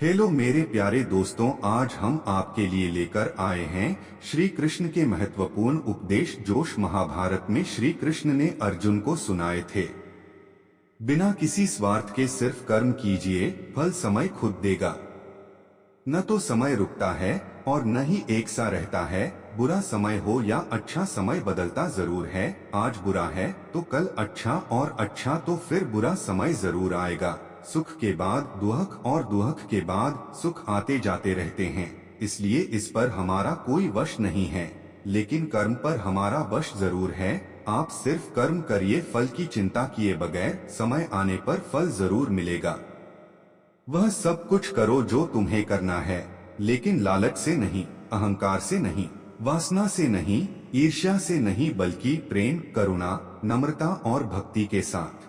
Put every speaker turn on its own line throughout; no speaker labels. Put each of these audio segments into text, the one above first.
Hello मेरे प्यारे दोस्तों, आज हम आपके लिए लेकर आए हैं श्री कृष्ण के महत्वपूर्ण उपदेश जोश महाभारत में श्री कृष्ण ने अर्जुन को सुनाए थे। बिना किसी स्वार्थ के सिर्फ कर्म कीजिए, फल समय खुद देगा। न तो समय रुकता है और न ही एक सा रहता है। बुरा समय हो या अच्छा समय बदलता जरूर है। आज बुरा है तो कल अच्छा, और अच्छा तो फिर बुरा समय जरूर आएगा। सुख के बाद दुख और दुख के बाद सुख आते जाते रहते हैं, इसलिए इस पर हमारा कोई वश नहीं है। लेकिन कर्म पर हमारा वश जरूर है। आप सिर्फ कर्म करिए, फल की चिंता किए बगैर समय आने पर फल जरूर मिलेगा। वह सब कुछ करो जो तुम्हें करना है, लेकिन लालच से नहीं, अहंकार से नहीं, वासना से नहीं, ईर्ष्या से नहीं, बल्कि प्रेम, करुणा, नम्रता और भक्ति के साथ।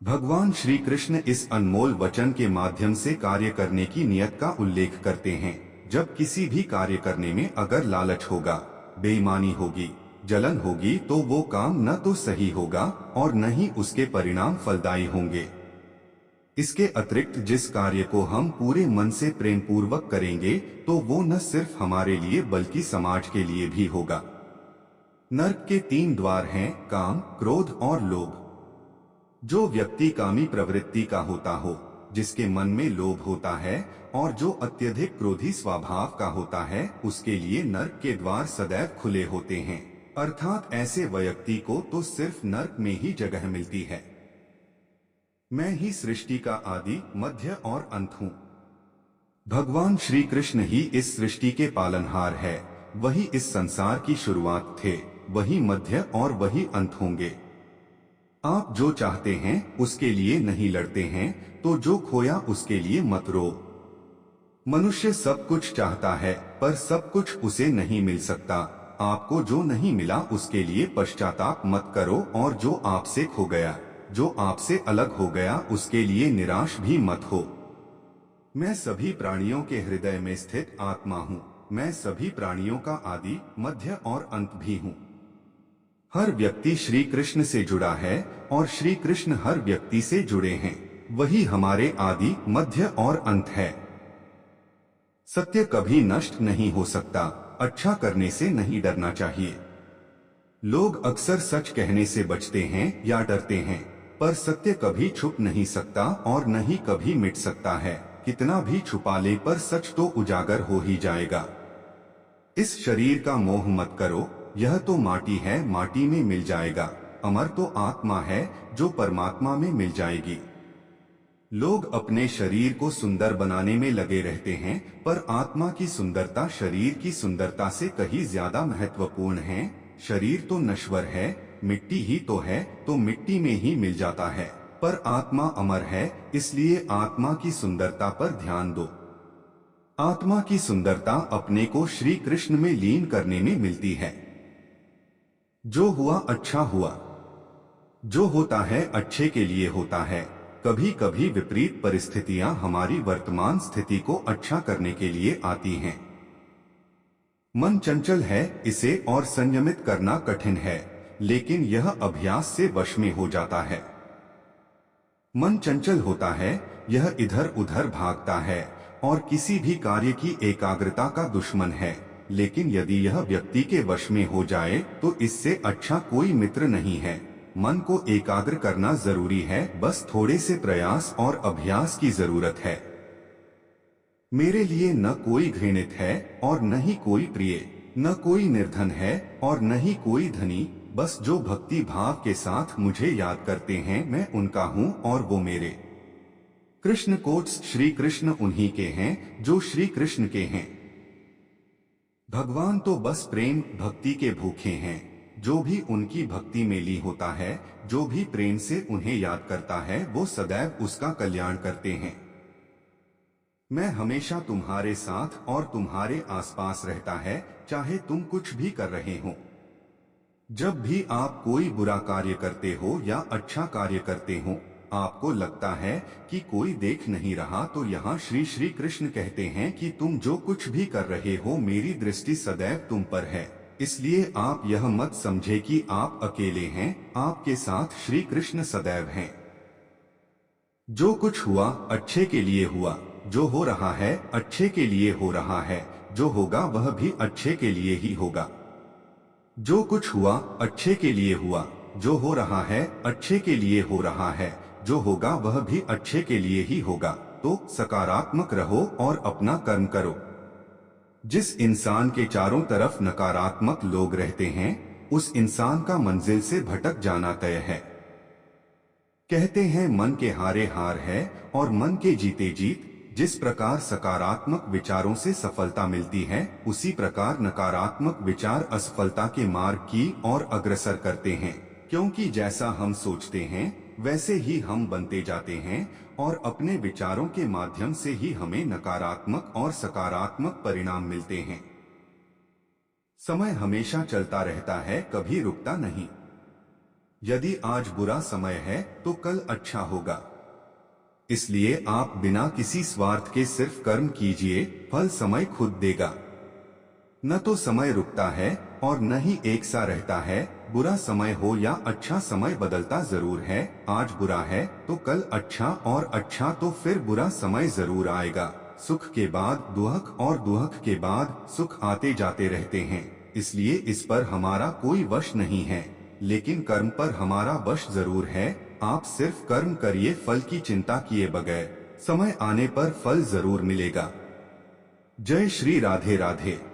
भगवान श्री कृष्ण इस अनमोल वचन के माध्यम से कार्य करने की नियत का उल्लेख करते हैं। जब किसी भी कार्य करने में अगर लालच होगा, बेईमानी होगी, जलन होगी, तो वो काम न तो सही होगा और न ही उसके परिणाम फलदायी होंगे। इसके अतिरिक्त जिस कार्य को हम पूरे मन से प्रेम पूर्वक करेंगे, तो वो न सिर्फ हमारे लिए बल्कि समाज के लिए भी होगा। नरक के 3 द्वार हैं, काम, क्रोध और लोभ। जो व्यक्ति कामी प्रवृत्ति का होता हो, जिसके मन में लोभ होता है और जो अत्यधिक क्रोधी स्वभाव का होता है, उसके लिए नरक के द्वार सदैव खुले होते हैं। अर्थात ऐसे व्यक्ति को तो सिर्फ नरक में ही जगह मिलती है। मैं ही सृष्टि का आदि, मध्य और अंत हूँ। भगवान श्री कृष्ण ही इस सृष्टि के पालनहार है। वही इस संसार की शुरुआत थे, वही मध्य और वही अंत होंगे। आप जो चाहते हैं उसके लिए नहीं लड़ते हैं, तो जो खोया उसके लिए मत रो। मनुष्य सब कुछ चाहता है, पर सब कुछ उसे नहीं मिल सकता। आपको जो नहीं मिला उसके लिए पश्चाताप मत करो, और जो आपसे खो गया, जो आपसे अलग हो गया, उसके लिए निराश भी मत हो। मैं सभी प्राणियों के हृदय में स्थित आत्मा हूँ। मैं सभी प्राणियों का आदि, मध्य और अंत भी हूँ। हर व्यक्ति श्री कृष्ण से जुड़ा है और श्री कृष्ण हर व्यक्ति से जुड़े हैं। वही हमारे आदि, मध्य और अंत है। सत्य कभी नष्ट नहीं हो सकता। अच्छा करने से नहीं डरना चाहिए। लोग अक्सर सच कहने से बचते हैं या डरते हैं, पर सत्य कभी छुप नहीं सकता और न ही कभी मिट सकता है। कितना भी छुपा ले, पर सच तो उजागर हो ही जाएगा। इस शरीर का मोह मत करो, यह तो माटी है, माटी में मिल जाएगा। अमर तो आत्मा है, जो परमात्मा में मिल जाएगी। लोग अपने शरीर को सुंदर बनाने में लगे रहते हैं, पर आत्मा की सुंदरता शरीर की सुंदरता से कहीं ज्यादा महत्वपूर्ण है। शरीर तो नश्वर है, मिट्टी ही तो है, तो मिट्टी में ही मिल जाता है, पर आत्मा अमर है, इसलिए आत्मा की सुंदरता पर ध्यान दो। आत्मा की सुंदरता अपने को श्री कृष्ण में लीन करने में मिलती है। जो हुआ अच्छा हुआ। जो होता है अच्छे के लिए होता है। कभी कभी विपरीत परिस्थितियां हमारी वर्तमान स्थिति को अच्छा करने के लिए आती हैं। मन चंचल है, इसे और संयमित करना कठिन है, लेकिन यह अभ्यास से वश में हो जाता है। मन चंचल होता है, यह इधर उधर भागता है और किसी भी कार्य की एकाग्रता का दुश्मन है। लेकिन यदि यह व्यक्ति के वश में हो जाए, तो इससे अच्छा कोई मित्र नहीं है। मन को एकाग्र करना जरूरी है, बस थोड़े से प्रयास और अभ्यास की जरूरत है। मेरे लिए न कोई घृणित है और न ही कोई प्रिय, न कोई निर्धन है और न ही कोई धनी। बस जो भक्ति भाव के साथ मुझे याद करते हैं, मैं उनका हूँ और वो मेरे। कृष्ण कोट्स श्री कृष्ण उन्हीं के हैं जो श्री कृष्ण के हैं। भगवान तो बस प्रेम भक्ति के भूखे हैं। जो भी उनकी भक्ति में ली होता है, जो भी प्रेम से उन्हें याद करता है, वो सदैव उसका कल्याण करते हैं। मैं हमेशा तुम्हारे साथ और तुम्हारे आसपास रहता है, चाहे तुम कुछ भी कर रहे हो। जब भी आप कोई बुरा कार्य करते हो या अच्छा कार्य करते हो, आपको लगता है कि कोई देख नहीं रहा, तो यहाँ श्री श्री कृष्ण कहते हैं कि तुम जो कुछ भी कर रहे हो, मेरी दृष्टि सदैव तुम पर है। इसलिए आप यह मत समझे कि आप अकेले हैं, आपके साथ श्री कृष्ण सदैव हैं। जो कुछ हुआ अच्छे के लिए हुआ। जो हो रहा है अच्छे के लिए हो रहा है, जो होगा वह भी अच्छे के लिए ही होगा। जो कुछ हुआ अच्छे के लिए हुआ, जो हो रहा है अच्छे के लिए हो रहा है, जो होगा वह भी अच्छे के लिए ही होगा। तो सकारात्मक रहो और अपना कर्म करो। जिस इंसान के चारों तरफ नकारात्मक लोग रहते हैं, उस इंसान का मंजिल से भटक जाना तय है। कहते हैं मन के हारे हार है और मन के जीते जीत। जिस प्रकार सकारात्मक विचारों से सफलता मिलती है, उसी प्रकार नकारात्मक विचार असफलता के मार्ग की ओर अग्रसर करते हैं। क्योंकि जैसा हम सोचते हैं वैसे ही हम बनते जाते हैं और अपने विचारों के माध्यम से ही हमें नकारात्मक और सकारात्मक परिणाम मिलते हैं। समय हमेशा चलता रहता है, कभी रुकता नहीं। यदि आज बुरा समय है तो कल अच्छा होगा। इसलिए आप बिना किसी स्वार्थ के सिर्फ कर्म कीजिए, फल समय खुद देगा। न तो समय रुकता है और न ही एक सा रहता है। बुरा समय हो या अच्छा समय बदलता जरूर है। आज बुरा है तो कल अच्छा और अच्छा तो फिर बुरा समय जरूर आएगा। सुख के बाद दुख और दुख के बाद सुख आते जाते रहते हैं। इसलिए इस पर हमारा कोई वश नहीं है, लेकिन कर्म पर हमारा वश जरूर है। आप सिर्फ कर्म करिए, फल की चिंता किए बगैर। समय आने पर फल जरूर मिलेगा। जय श्री राधे राधे।